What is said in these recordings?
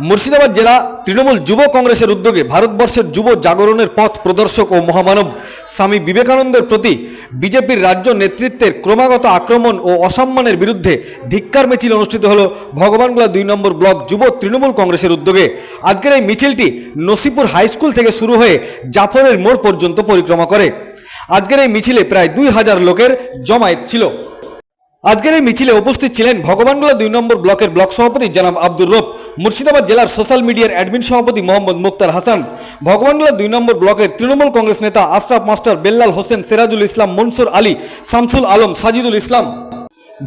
মুর্শিদাবাদ জেলা তৃণমূল যুব কংগ্রেসের উদ্যোগে ভারতবর্ষের যুব জাগরণের পথ প্রদর্শক ও মহামানব স্বামী বিবেকানন্দের প্রতি বিজেপির রাজ্য নেতৃত্বের ক্রমাগত আক্রমণ ও অসম্মানের বিরুদ্ধে ধিক্কার মিছিল অনুষ্ঠিত হল ভগবানগোলা 2 নম্বর ব্লক যুব তৃণমূল কংগ্রেসের উদ্যোগে। আজকের এই মিছিলটি নসিপুর হাইস্কুল থেকে শুরু হয়ে জাফরের মোড় পর্যন্ত পরিক্রমা করে। আজকের এই মিছিলে প্রায় 2000 লোকের জমায়েত ছিল। আজকের এই মিছিলে উপস্থিত ছিলেন ভগবানগোলা 2 নম্বর ব্লকের ব্লক সভাপতি জনাব আব্দুর রব, মুর্শিদাবাদ জেলার সোশ্যাল মিডিয়ার অ্যাডমিন সভাপতি মোহাম্মদ মুক্তার হাসান, ভগবানগোলা 2 নম্বর ব্লকের তৃণমূল কংগ্রেস নেতা আশরাফ মাস্টার, বেল্লাল হোসেন, সিরাজুল ইসলাম, মনসুর আলী, শামসুল আলম, সাজিদুল ইসলাম।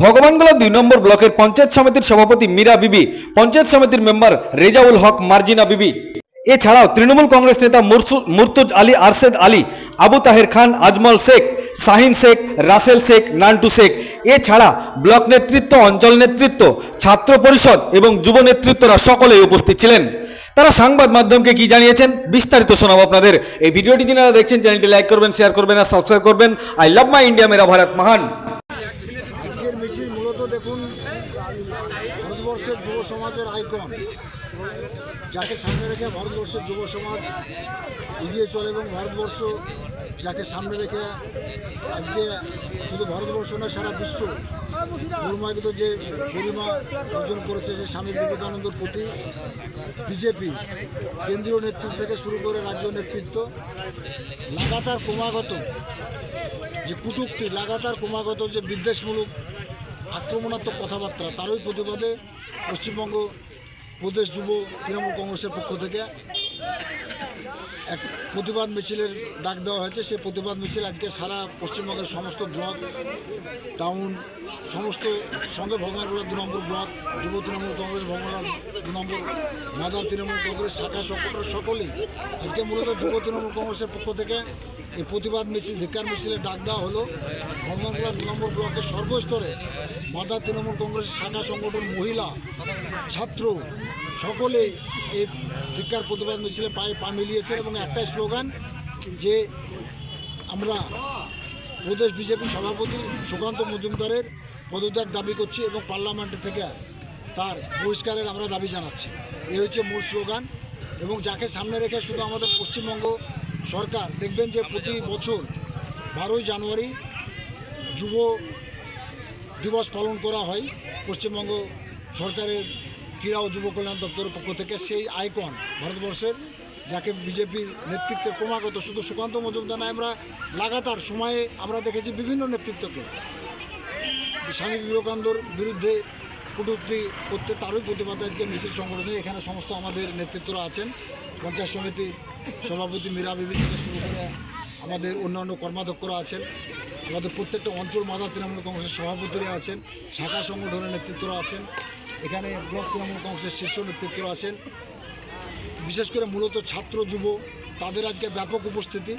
ভগবানগোলা 2 নম্বর ব্লকের পঞ্চায়েত সমিতির সভাপতি মীরা বিবি, পঞ্চায়েত সমিতির মেম্বার রেজাউল হক, মার্জিনা বিবি। এছাড়াও তৃণমূল কংগ্রেস নেতা মুর্তুজ আলী, আরশেদ আলী, আবু তাহের খান, আজমল শেখ, শাহিন শেখ, রাসেল শেখ, নান্টু শেখ। এছাড়া ব্লক নেতৃত্ব, অঞ্চল নেতৃত্ব, ছাত্র পরিষদ এবং যুব নেতৃত্বরা সকলেই উপস্থিত ছিলেন। তারা সংবাদ মাধ্যমকে কি জানিয়েছেন বিস্তারিত শোনাবো আপনাদের। এই ভিডিওটি যারা দেখছেন চ্যানেলটি লাইক করবেন, শেয়ার করবেন আর সাবস্ক্রাইব করবেন। আই লাভ মাই ইন্ডিয়া, মেরা ভারত মহান। আজকের মিছিল মূলত দেখুন ভারতবর্ষের যুব সমাজের আইকন, যাকে সামনে রেখে ভারতবর্ষের যুব সমাজ এগিয়ে চলে এবং ভারতবর্ষ যাকে সামনে রেখে আজকে শুধু ভারতবর্ষ নয় সারা বিশ্ব গৌরবান্বিত যে গরিমা অর্জন করেছে, যে স্বামী বিবেকানন্দের প্রতি বিজেপি কেন্দ্রীয় নেতৃত্ব থেকে শুরু করে রাজ্য নেতৃত্ব লাগাতার ক্রমাগত যে কটূক্তি, লাগাতার ক্রমাগত যে বিদ্বেষমূলক আক্রমণাত্মক কথাবার্তা, তারই প্রতিবাদে পশ্চিমবঙ্গ প্রদেশ যুব তৃণমূল কংগ্রেসের পক্ষ থেকে এক প্রতিবাদ মিছিলের ডাক দেওয়া হয়েছে। সেই প্রতিবাদ মিছিল আজকে সারা পশ্চিমবঙ্গের সমস্ত ব্লক, টাউন, সমস্ত সঙ্গে ভগবানগোলা 2 নম্বর ব্লক যুব তৃণমূল কংগ্রেস, ভগবানগোলা 2 নম্বর মাদার তৃণমূল কংগ্রেস শাখা সংগঠনের সকলেই আজকে মূলত যুব তৃণমূল কংগ্রেসের পক্ষ থেকে এই প্রতিবাদ মিছিল, ধিক্কার মিছিলের ডাক দেওয়া হলো। ভগবানগোলা 2 নম্বর ব্লকের সর্বস্তরে মাদার তৃণমূল কংগ্রেসের শাখা সংগঠন, মহিলা, ছাত্র সকলেই এই ধিক্কার প্রতিবাদ মিছিলে পায়ে পা মিলিয়েছেন এবং একটাই স্লোগান যে আমরা প্রদেশ বিজেপি সভাপতি সুকান্ত মজুমদারের পদত্যাগ দাবি করছি এবং পার্লামেন্ট থেকে তার বহিষ্কারের আমরা দাবি জানাচ্ছি। এই হচ্ছে মূল স্লোগান। এবং যাকে সামনে রেখে শুধু আমাদের পশ্চিমবঙ্গ সরকার দেখবেন যে প্রতি বছর 12ই জানুয়ারি যুব দিবস পালন করা হয় পশ্চিমবঙ্গ সরকারের ক্রীড়া ও যুব কল্যাণ দপ্তরের পক্ষ থেকে। সেই আইকন ভারতবর্ষের, যাকে বিজেপির নেতৃত্বে ক্রমাগত শুধু সুকান্ত মজুমদার নয়, আমরা লাগাতার সময়ে আমরা দেখেছি বিভিন্ন নেতৃত্বকে স্বামী বিবেকানন্দর বিরুদ্ধে কটূক্তি করতে, তারই প্রতিবাদে আজকে মিছিল সংগঠনে এখানে সমস্ত আমাদের নেতৃত্বরা আছেন। পঞ্চায়েত সমিতির সভাপতি মীরা বিবি থেকে শুরু করে আমাদের অন্যান্য কর্মাধ্যক্ষরা আছেন, আমাদের প্রত্যেকটা অঞ্চল মাদার তৃণমূল কংগ্রেসের সভাপতিরা আছেন, শাখা সংগঠনের নেতৃত্বরা আছেন, এখানে ব্লক তৃণমূল কংগ্রেসের শীর্ষ নেতৃত্বরা আছেন। বিশেষ করে মূলত ছাত্র যুব, তাদের আজকে ব্যাপক উপস্থিতি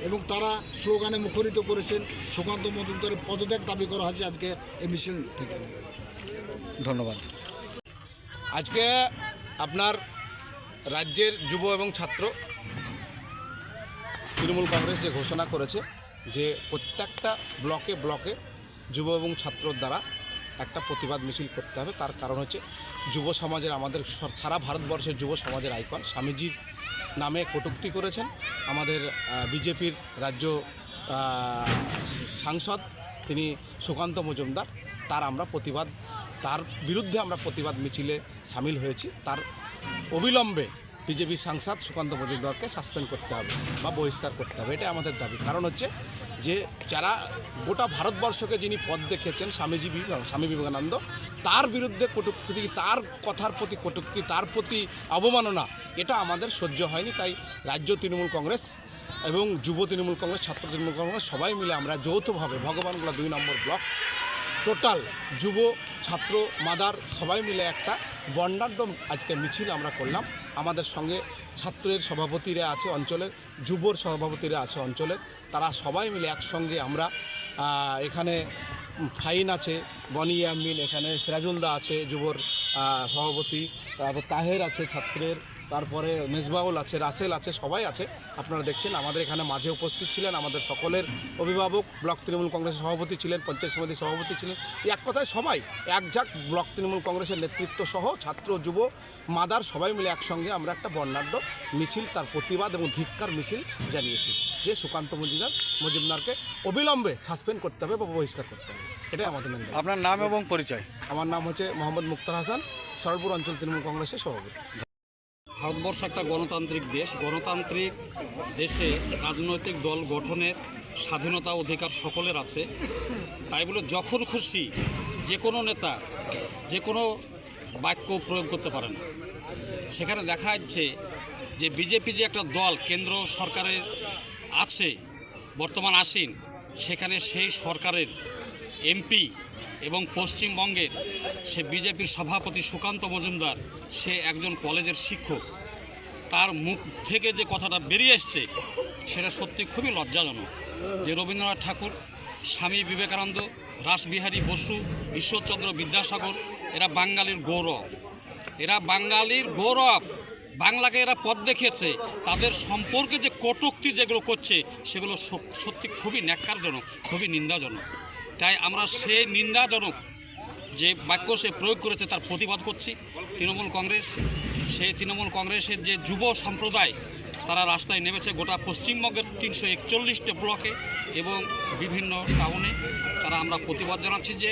এবং তারা স্লোগানে মুখরিত করেছেন। সুকান্ত মজুমদারের পদত্যাগ দাবি করা হয়েছে আজকে এই মিছিল থেকে। ধন্যবাদ। আজকে আপনার রাজ্যের যুব এবং ছাত্র তৃণমূল কংগ্রেস যে ঘোষণা করেছে যে প্রত্যেকটা ব্লকে ব্লকে যুব এবং ছাত্রর দ্বারা একটা প্রতিবাদ মিছিল করতে হবে। তার কারণ হচ্ছে যুব সমাজের, আমাদের সারা ভারতবর্ষের যুব সমাজের আইকন স্বামীজির নামে কটূক্তি করেছেন আমাদের বিজেপির রাজ্য সাংসদ, তিনি সুকান্ত মজুমদার। তার বিরুদ্ধে আমরা প্রতিবাদ মিছিলে সামিল হয়েছি। তার অবিলম্বে বিজেপি সাংসদ সুকান্ত মজুমদারকে সাসপেন্ড করতে হবে বা বহিষ্কার করতে হবে, এটাই আমাদের দাবি। কারণ হচ্ছে যে যারা গোটা ভারতবর্ষকে যিনি পথ দেখিয়েছেন স্বামী বিবেকানন্দ, তার বিরুদ্ধে কটূক্তি, তার কথার প্রতি কটূক্তি, তার প্রতি অবমাননা, এটা আমাদের সহ্য হয়নি। তাই রাজ্য তৃণমূল কংগ্রেস এবং যুব তৃণমূল কংগ্রেস, ছাত্র তৃণমূল কংগ্রেস সবাই মিলে আমরা যৌথভাবে ভগবানগোলা 2 নম্বর ব্লক টোটাল যুব, ছাত্র, মাদার সবাই মিলে একটা বর্ণাঢ্য আজকে মিছিল আমরা করলাম। আমাদের সঙ্গে ছাত্রের সভাপতিরা আছে অঞ্চলের, যুবর সভাপতিরা আছে অঞ্চলের, তারা সবাই মিলে একসঙ্গে আমরা এখানে ফাইন আছে, বনি ইয়ামিন, এখানে সিরাজুলদা আছে যুবর সভাপতি, তারপর তাহের আছে ছাত্রের, তারপরে মেজবাউল আছে, রাসেল আছে, সবাই আছে। আপনারা দেখছেন আমাদের এখানে মাঝে উপস্থিত ছিলেন আমাদের সকলের অভিভাবক, ব্লক তৃণমূল কংগ্রেসের সভাপতি ছিলেন, পঞ্চায়েত সমিতির সভাপতি ছিলেন। এক কথায় সবাই একঝাঁক ব্লক তৃণমূল কংগ্রেসের নেতৃত্ব সহ ছাত্র, যুব, মাদার সবাই মিলে একসঙ্গে আমরা একটা বর্ণাঢ্য মিছিল, তার প্রতিবাদ এবং ধিক্কার মিছিল জানিয়েছি যে সুকান্ত মজুমদারকে অবিলম্বে সাসপেন্ড করতে হবে বা বহিষ্কার করতে হবে। এটাই আমাদের মেন দাবি। আপনার নাম এবং পরিচয়? আমার নাম হচ্ছে মোহাম্মদ মুক্তার হাসান, সরলপুর অঞ্চল তৃণমূল কংগ্রেসের সভাপতি। ভারতবর্ষ একটা গণতান্ত্রিক দেশ। গণতান্ত্রিক দেশে রাজনৈতিক দল গঠনের স্বাধীনতা অধিকার সকলের আছে। তাই বলে যখন খুশি যে কোনো নেতা যে কোনো বাক্য প্রয়োগ করতে পারেন। সেখানে দেখা যাচ্ছে যে বিজেপি যে একটা দল কেন্দ্র সরকারের আছে বর্তমান আসীন, সেখানে সেই সরকারের এমপি এবং পশ্চিমবঙ্গের সে বিজেপির সভাপতি সুকান্ত মজুমদার, সে একজন কলেজের শিক্ষক। তার মুখ থেকে যে কথাটা বেরিয়ে এসছে সেটা সত্যি খুবই লজ্জাজনক। যে রবীন্দ্রনাথ ঠাকুর, স্বামী বিবেকানন্দ, রাসবিহারী বসু, ঈশ্বরচন্দ্র বিদ্যাসাগর এরা বাঙালির গৌরব, এরা বাঙালির গৌরব। বাংলাকে এরা পথ দেখিয়েছে। তাদের সম্পর্কে যে কটূক্তি যেগুলো করছে সেগুলো সত্যি খুবই ন্যাক্কারজনক, খুবই নিন্দাজনক। তাই আমরা সেই নিন্দাজনক যে বাক্য সে প্রয়োগ করেছে তার প্রতিবাদ করছি। তৃণমূল কংগ্রেস, সেই তৃণমূল কংগ্রেসের যে যুব সম্প্রদায় তারা রাস্তায় নেমেছে গোটা পশ্চিমবঙ্গের 341টে ব্লকে এবং বিভিন্ন টাউনে। তারা আমরা প্রতিবাদ জানাচ্ছি যে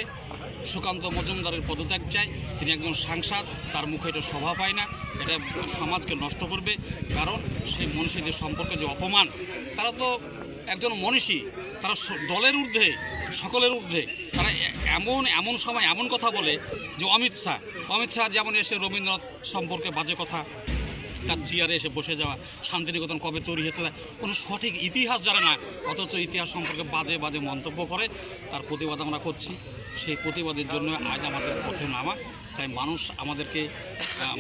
সুকান্ত মজুমদারের পদত্যাগ চাই। তিনি একজন সাংসদ, তার মুখে এটা শোভা পায় না, এটা সমাজকে নষ্ট করবে। কারণ সেই মনীষীদের সম্পর্কে যে অপমান, তারা তো একজন মনীষী, তারা দলের ঊর্ধ্বে, সকলের ঊর্ধ্বে। তারা এমন সময় এমন কথা বলে যে অমিত শাহ যেমন এসে রবীন্দ্রনাথ সম্পর্কে বাজে কথা, তার চেয়ারে এসে বসে যাওয়া, শান্তিনিকেতন কবে তৈরি হতে দেয়, কোনো সঠিক ইতিহাস জানে না, অথচ ইতিহাস সম্পর্কে বাজে বাজে মন্তব্য করে। তার প্রতিবাদ আমরা করছি। সেই প্রতিবাদের জন্য আজ আমাদের পথে নামা। তাই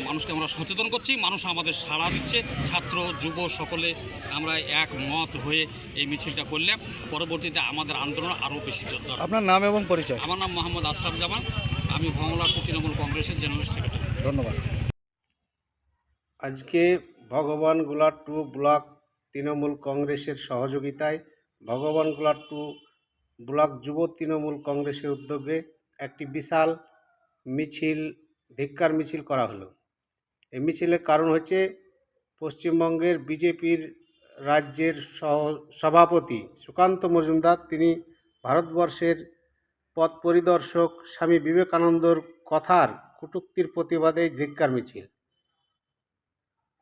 মানুষকে আমরা সচেতন করছি, মানুষ আমাদের সাড়া দিচ্ছে। ছাত্র, যুব সকলে আমরা একমত হয়ে এই মিছিলটা করলাম। পরবর্তীতে আমাদের আন্দোলন আরও বেশি জোরদার। আপনার নাম এবং পরিচয়? আমার নাম মোহাম্মদ আশরাফ জামান, আমি ভঙ্গলাপুর তৃণমূল কংগ্রেসের জেনারেল সেক্রেটারি। ধন্যবাদ। আজকে ভগবানগোলা 2 ব্লক তৃণমূল কংগ্রেসের সহযোগিতায় ভগবানগোলা 2 ব্লক যুব তৃণমূল কংগ্রেসের উদ্যোগে একটি বিশাল মিছিল, ধিক্কার মিছিল করা হলো। এই মিছিলের কারণ হচ্ছে পশ্চিমবঙ্গের বিজেপির রাজ্যের সভাপতি সুকান্ত মজুমদার, তিনি ভারতবর্ষের পথ পরিদর্শক স্বামী বিবেকানন্দর কথার কটূক্তির প্রতিবাদে ধিক্কার মিছিল।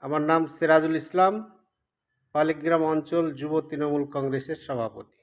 আমার নাম সিরাজুল ইসলাম, পালিগ্রাম অঞ্চল যুব তৃণমূল কংগ্রেসের সভাপতি।